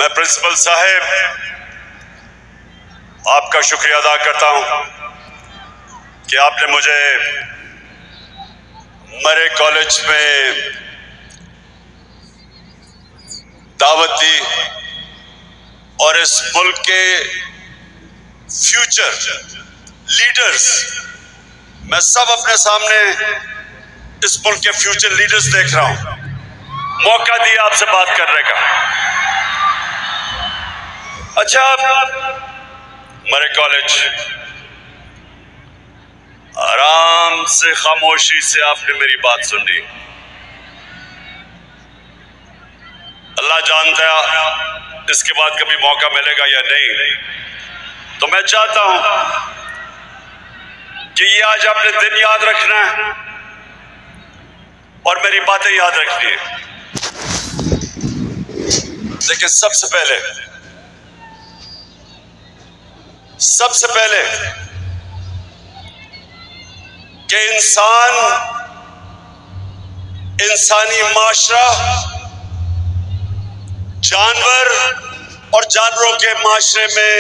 میں پرنسپل صاحب آپ کا شکریہ ادا کرتا ہوں کہ آپ نے مجھے مرے کالج میں دعوت دی اور اس ملک کے فیوچر لیڈرز، میں سب اپنے سامنے اس ملک کے فیوچر لیڈرز دیکھ رہا ہوں، موقع دیا آپ سے بات کرنے کا۔ اچھا، مرے کالج آرام سے خاموشی سے آپ نے میری بات سن لی۔ اللہ جانتا ہے اس کے بعد کبھی موقع ملے گا یا نہیں، تو میں چاہتا ہوں کہ یہ آج آپ نے دن یاد رکھنا ہے اور میری باتیں یاد رکھنی ہے۔ لیکن سب سے پہلے کہ انسانی معاشرہ جانور اور جانوروں کے معاشرے میں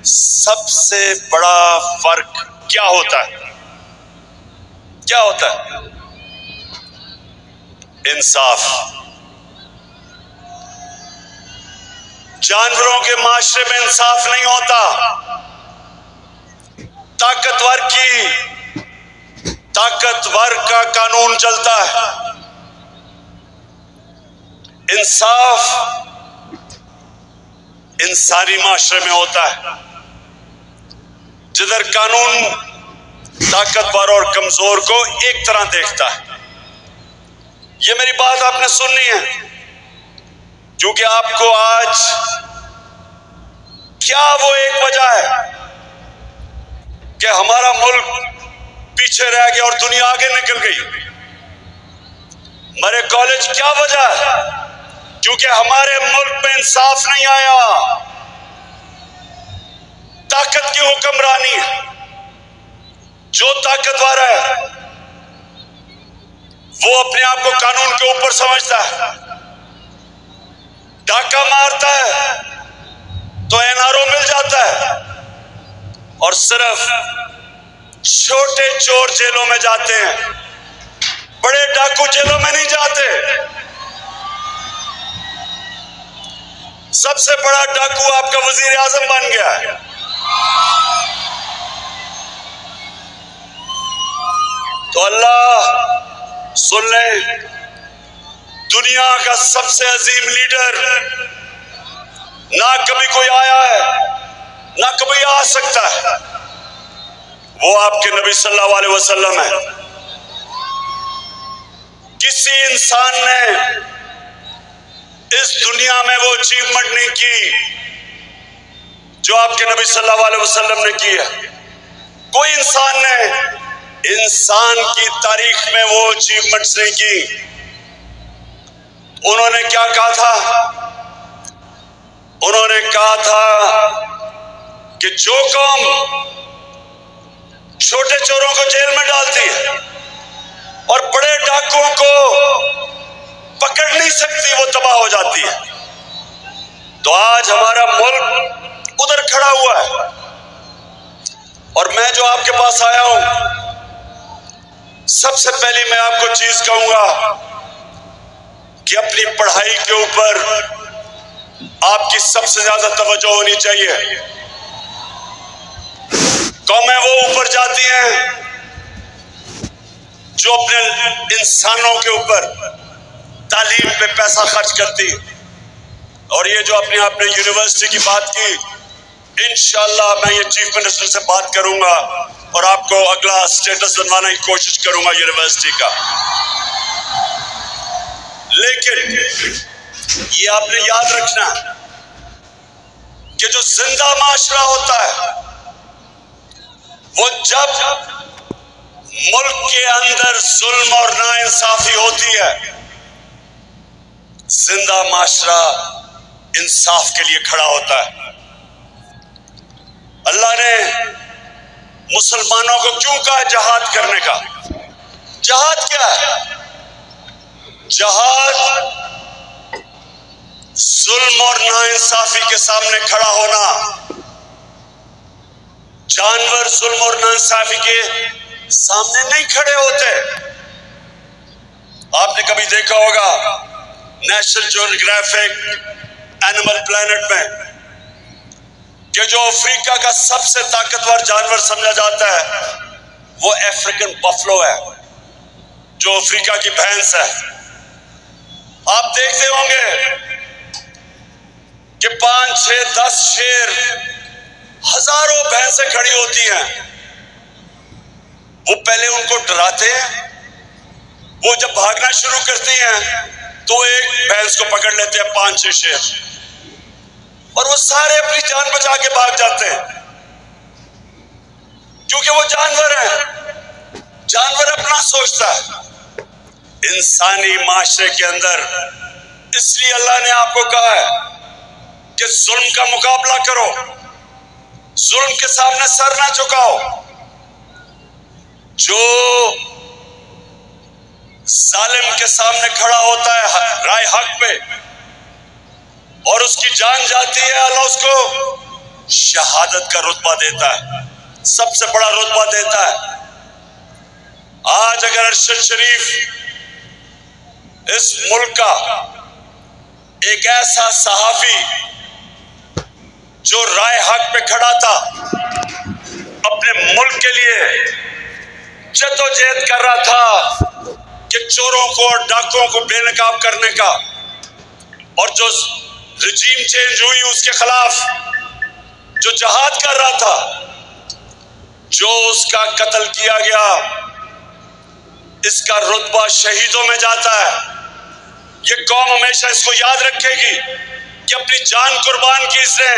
سب سے بڑا فرق کیا ہوتا ہے؟ انصاف۔ جانوروں کے معاشرے میں انصاف نہیں ہوتا، طاقتور کا قانون چلتا ہے۔ انصاف انسانی معاشرے میں ہوتا ہے، جدھر قانون طاقتور اور کمزور کو ایک طرح دیکھتا ہے۔ یہ میری بات آپ نے سننی ہے، کیونکہ آپ کو آج کیا وہ ایک وجہ ہے کہ ہمارا ملک پیچھے رہ گیا اور دنیا آگے نکل گئی؟ مرے کالج کیا وجہ ہے؟ کیونکہ ہمارے ملک میں انصاف نہیں آیا، طاقت کی حکمرانی ہے۔ جو طاقتور ہے وہ اپنے آپ کو قانون کے اوپر سمجھتا ہے، ڈاکہ مارتا ہے تو NRO مل جاتا ہے، اور صرف چھوٹے چور جیلوں میں جاتے ہیں، بڑے ڈاکو جیلوں میں نہیں جاتے۔ سب سے بڑا ڈاکو آپ کا وزیر اعظم بن گیا ہے۔ تو اللہ سن لیں، دنیا کا سب سے عظیم لیڈر نہ کبھی کوئی آیا ہے نہ کبھی آ سکتا ہے، وہ آپ کے نبی صلی اللہ علیہ وسلم ہے۔ کسی انسان نے اس دنیا میں وہ اچیومنٹ نہیں کی جو آپ کے نبی صلی اللہ علیہ وسلم نے کی ہے۔ کوئی انسان نے انسان کی تاریخ میں وہ اچیومنٹس نہیں کی۔ انہوں نے کیا کہا تھا؟ انہوں نے کہا تھا کہ جو قوم چھوٹے چوروں کو جیل میں ڈالتی ہے اور بڑے ڈاکوؤں کو پکڑ نہیں سکتی، وہ تباہ ہو جاتی ہے۔ تو آج ہمارا ملک ادھر کھڑا ہوا ہے، اور میں جو آپ کے پاس آیا ہوں، سب سے پہلی میں آپ کو چیز کہوں گا کہ اپنی پڑھائی کے اوپر آپ کی سب سے زیادہ توجہ ہونی چاہیے۔ قومیں وہ اوپر جاتی ہیں جو اپنے انسانوں کے اوپر تعلیم پہ پیسہ خرچ کرتی، اور یہ جو اپنے آپ نے یونیورسٹی کی بات کی، انشاءاللہ میں یہ چیف منسٹر سے بات کروں گا اور آپ کو اگلا سٹیٹس بنوانے کی کوشش کروں گا یونیورسٹی کا۔ لیکن یہ آپ نے یاد رکھنا کہ جو زندہ معاشرہ ہوتا ہے، وہ جب ملک کے اندر ظلم اور ناانصافی ہوتی ہے، زندہ معاشرہ انصاف کے لیے کھڑا ہوتا ہے۔ اللہ نے مسلمانوں کو کیوں کہا جہاد کرنے کا؟ جہاد کیا ہے؟ جہاد ظلم ظلم اور ناانصافی کے سامنے کھڑا ہونا. جانور ظلم اور ناانصافی کے سامنے نہیں کھڑے ہوتے. آپ نے کبھی دیکھا ہوگا نیشنل جیوگرافک اینیمل پلانٹ میں کہ جو افریقہ کا سب سے طاقتور جانور سمجھا جاتا ہے وہ افریقن بفلو ہے، جو افریقہ کی بھینس ہے. آپ دیکھتے ہوں گے کہ 5 6 10 شیر، ہزاروں بھینسیں کھڑی ہوتی ہیں. وہ پہلے ان کو ڈراتے ہیں، وہ جب بھاگنا شروع کرتی ہیں تو ایک بھینس کو پکڑ لیتے ہیں 5 6 شیر، اور وہ سارے اپنی جان بچا کے بھاگ جاتے ہیں، کیونکہ وہ جانور ہیں. جانور اپنا سوچتا ہے. انسانی معاشرے کے اندر اس لیے اللہ نے آپ کو کہا ہے کہ ظلم کا مقابلہ کرو، ظلم کے سامنے سر نہ جھکاؤ. جو ظالم کے سامنے کھڑا ہوتا ہے رائے حق پہ اور اس کی جان جاتی ہے، اللہ اس کو شہادت کا رتبہ دیتا ہے، سب سے بڑا رتبہ دیتا ہے. آج اگر ارشد شریف اس ملک کا ایک ایسا صحافی جو رائے حق پہ کھڑا تھا، اپنے ملک کے لیے جدوجہد کر رہا تھا کہ چوروں کو اور ڈاکوؤں کو بے نقاب کرنے کا، اور جو رجیم چینج ہوئی اس کے خلاف جو جہاد کر رہا تھا، جو اس کا قتل کیا گیا، اس کا رتبہ شہیدوں میں جاتا ہے. یہ قوم ہمیشہ اس کو یاد رکھے گی کہ اپنی جان قربان کی اس نے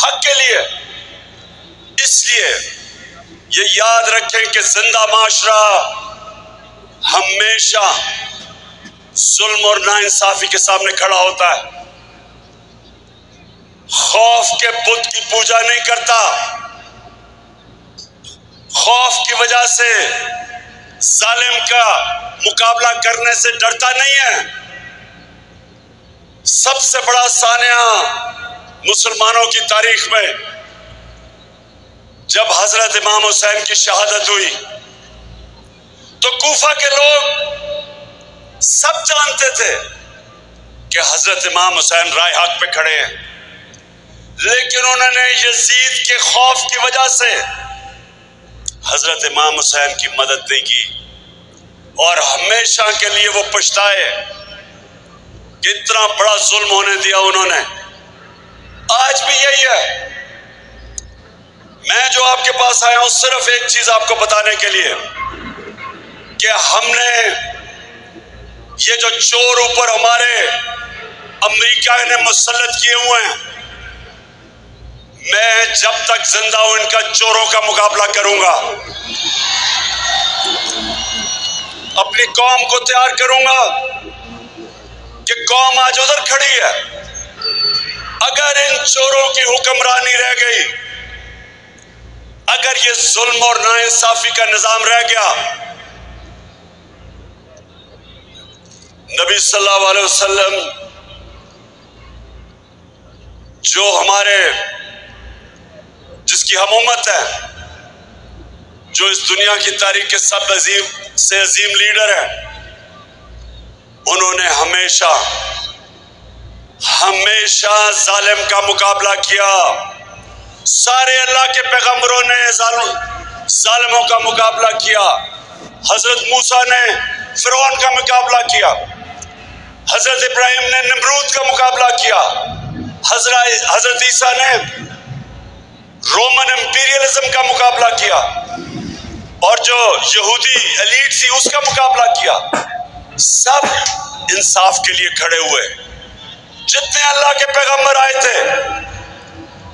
حق کے لیے. اس لیے یہ یاد رکھیں کہ زندہ معاشرہ ہمیشہ ظلم اور ناانصافی کے سامنے کھڑا ہوتا ہے. خوف کے بت کی پوجا نہیں کرتا، خوف کی وجہ سے ظالم کا مقابلہ کرنے سے ڈرتا نہیں ہے. سب سے بڑا سانحہ مسلمانوں کی تاریخ میں جب حضرت امام حسین کی شہادت ہوئی تو کوفہ کے لوگ سب جانتے تھے کہ حضرت امام حسین رائے حق پہ کھڑے ہیں، لیکن انہوں نے یزید کے خوف کی وجہ سے حضرت امام حسین کی مدد نہیں کی، اور ہمیشہ کے لیے وہ پچھتائے کہ اتنا بڑا ظلم ہونے دیا انہوں نے. آج بھی یہی ہے. میں جو آپ کے پاس آیا ہوں صرف ایک چیز آپ کو بتانے کے لیے کہ ہم نے یہ جو چور اوپر ہمارے امریکہ نے مسلط کیے ہوئے ہیں، میں جب تک زندہ ہوں ان کا چوروں کا مقابلہ کروں گا. اپنی قوم کو تیار کروں گا کہ قوم آج ادھر کھڑی ہے. اگر ان چوروں کی حکمرانی رہ گئی، اگر یہ ظلم اور ناانصافی کا نظام رہ گیا، نبی صلی اللہ علیہ وسلم جو ہمارے جس کی ہم امت ہے، جو اس دنیا کی تاریخ کے سب سے عظیم لیڈر ہیں، انہوں نے ہمیشہ ظالم کا مقابلہ کیا. سارے اللہ کے پیغمبروں نے ظالموں کا مقابلہ کیا. حضرت موسیٰ نے فرعون کا مقابلہ کیا، حضرت ابراہیم نے نمرود کا مقابلہ کیا، حضرت عیسیٰ نے رومن امپیریلزم کا مقابلہ کیا، اور جو یہودی ایلیٹ تھی اس کا مقابلہ کیا. سب انصاف کے لیے کھڑے ہوئے. جتنے اللہ کے پیغمبر آئے تھے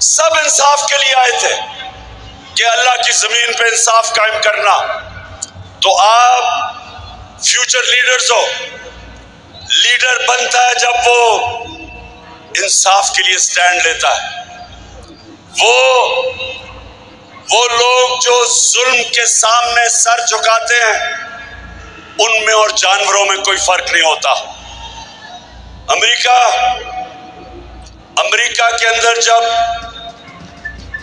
سب انصاف کے لیے آئے تھے کہ اللہ کی زمین پہ انصاف قائم کرنا. تو آپ فیوچر لیڈرز ہو. لیڈر بنتا ہے جب وہ انصاف کے لیے سٹینڈ لیتا ہے. وہ لوگ جو ظلم کے سامنے سر جھکاتے ہیں ان میں اور جانوروں میں کوئی فرق نہیں ہوتا. امریکہ امریکہ کے اندر جب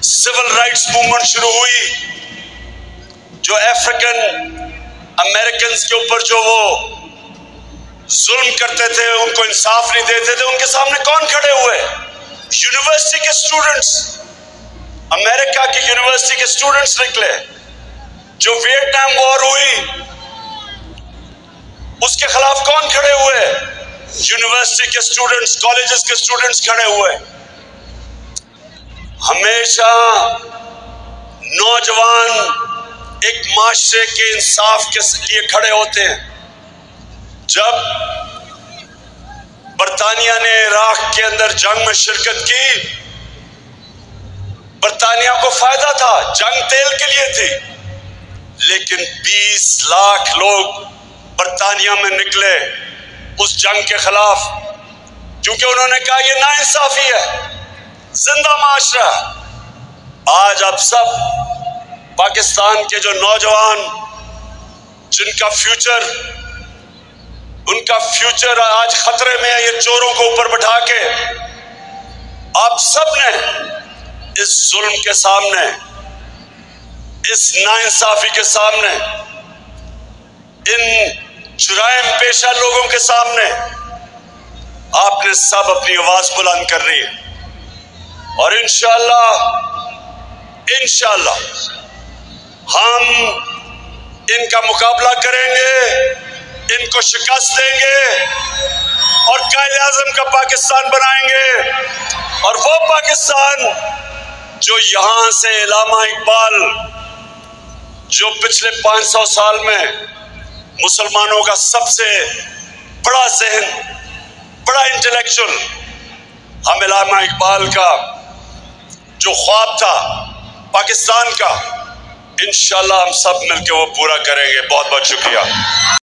سول رائٹس موومنٹ شروع ہوئی، جو افریقن امریکنز کے اوپر جو وہ ظلم کرتے تھے، ان کو انصاف نہیں دیتے تھے، ان کے سامنے کون کھڑے ہوئے؟ یونیورسٹی کے اسٹوڈنٹس، امریکہ کی یونیورسٹی کے اسٹوڈنٹس نکلے۔ جو ویتنام وار ہوئی اس کے خلاف کون کھڑے ہوئے؟ یونیورسٹی کے اسٹوڈنٹس، کالجز کے اسٹوڈنٹس کھڑے ہوئے۔ ہمیشہ نوجوان ایک معاشرے کے انصاف کے لیے کھڑے ہوتے ہیں۔ جب برطانیہ نے عراق کے اندر جنگ میں شرکت کی، برطانیہ کو فائدہ تھا، جنگ تیل کے لیے تھی، لیکن 20 لاکھ لوگ برطانیہ میں نکلے اس جنگ کے خلاف، کیونکہ انہوں نے کہا یہ ناانصافی ہے، زندہ معاشرہ۔ آج اب سب پاکستان کے جو نوجوان جن کا فیوچر آج خطرے میں ہے، یہ چوروں کو اوپر بٹھا کے آپ سب نے اس ظلم کے سامنے، اس ناانصافی کے سامنے، ان جرائم پیشہ لوگوں کے سامنے آپ نے سب اپنی آواز بلند کرنی ہے، اور انشاءاللہ ہم ان کا مقابلہ کریں گے، ان کو شکست دیں گے اور قائد اعظم کا پاکستان بنائیں گے، اور وہ پاکستان جو یہاں سے علامہ اقبال، جو پچھلے 500 سال میں مسلمانوں کا سب سے بڑا ذہن، بڑا انٹلیکچوئل، ہم علامہ اقبال کا جو خواب تھا پاکستان کا، انشاءاللہ ہم سب مل کے وہ پورا کریں گے۔ بہت بہت شکریہ۔